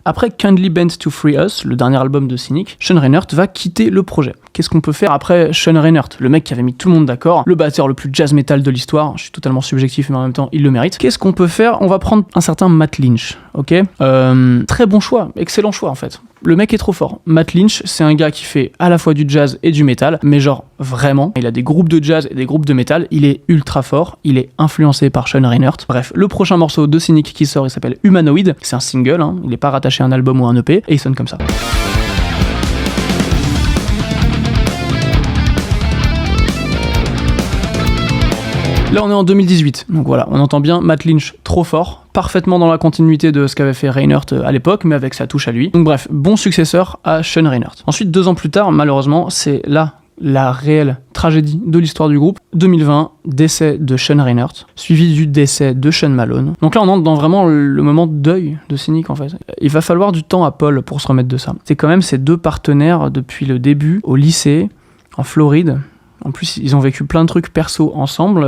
Après Kindly Bent to Free Us, le dernier album de Cynic, Sean Reinert va quitter le projet. Qu'est-ce qu'on peut faire après Sean Reinert, le mec qui avait mis tout le monde d'accord, le batteur le plus jazz metal de l'histoire, je suis totalement subjectif mais en même temps il le mérite. Qu'est-ce qu'on peut faire? On va prendre un certain Matt Lynch, ok? Très bon choix, excellent choix en fait. Le mec est trop fort. Matt Lynch, c'est un gars qui fait à la fois du jazz et du métal, mais genre vraiment, il a des groupes de jazz et des groupes de métal, il est ultra fort, il est influencé par Sean Reinert. Bref, le prochain morceau de Cynic qui sort, il s'appelle Humanoid, c'est un single, hein, il n'est pas rattaché à un album ou un EP, et il sonne comme ça. Là, on est en 2018, donc voilà, on entend bien Matt Lynch trop fort, parfaitement dans la continuité de ce qu'avait fait Reinert à l'époque, mais avec sa touche à lui. Donc bref, bon successeur à Sean Reinert. Ensuite, 2 ans plus tard, malheureusement, c'est là la réelle tragédie de l'histoire du groupe. 2020, décès de Sean Reinert, suivi du décès de Sean Malone. Donc là, on entre dans vraiment le moment de deuil de Cynic, en fait. Il va falloir du temps à Paul pour se remettre de ça. C'est quand même ses 2 partenaires depuis le début, au lycée, en Floride. En plus, ils ont vécu plein de trucs perso ensemble.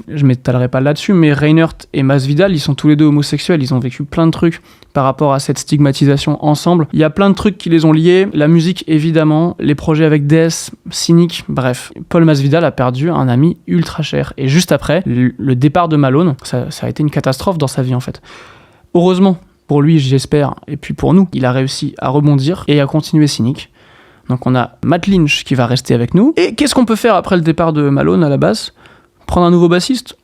Je m'étalerai pas là-dessus, mais Reinert et Masvidal, ils sont tous les 2 homosexuels. Ils ont vécu plein de trucs par rapport à cette stigmatisation ensemble. Il y a plein de trucs qui les ont liés. La musique, évidemment, les projets avec Death, Cynic, bref. Paul Masvidal a perdu un ami ultra cher. Et juste après, le départ de Malone, ça a été une catastrophe dans sa vie, en fait. Heureusement, pour lui, j'espère, et puis pour nous, il a réussi à rebondir et à continuer Cynic. Donc on a Matt Lynch qui va rester avec nous. Et qu'est-ce qu'on peut faire après le départ de Malone à la basse? Prendre un nouveau bassiste?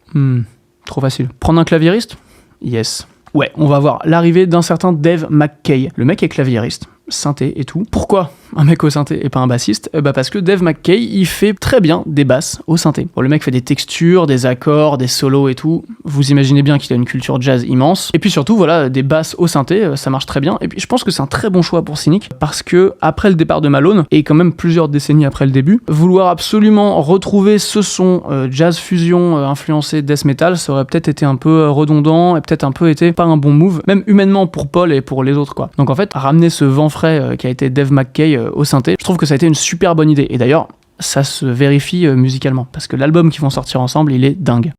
Trop facile. Prendre un claviériste? Yes. Ouais, on va voir l'arrivée d'un certain Dave McKay. Le mec est claviériste, synthé et tout. Pourquoi un mec au synthé et pas un bassiste? Parce que Dave McKay, il fait très bien des basses au synthé. Bon, le mec fait des textures, des accords, des solos et tout. Vous imaginez bien qu'il a une culture jazz immense. Et puis surtout, voilà, des basses au synthé, ça marche très bien. Et puis je pense que c'est un très bon choix pour Cynic, parce que après le départ de Malone, et quand même plusieurs décennies après le début, vouloir absolument retrouver ce son jazz fusion influencé death metal, ça aurait peut-être été un peu redondant, et peut-être un peu été pas un bon move, même humainement pour Paul et pour les autres, quoi. Donc en fait, ramener ce vent frais qui a été Dave McKay au synthé, je trouve que ça a été une super bonne idée. Et d'ailleurs, ça se vérifie musicalement, parce que l'album qu'ils vont sortir ensemble, il est dingue.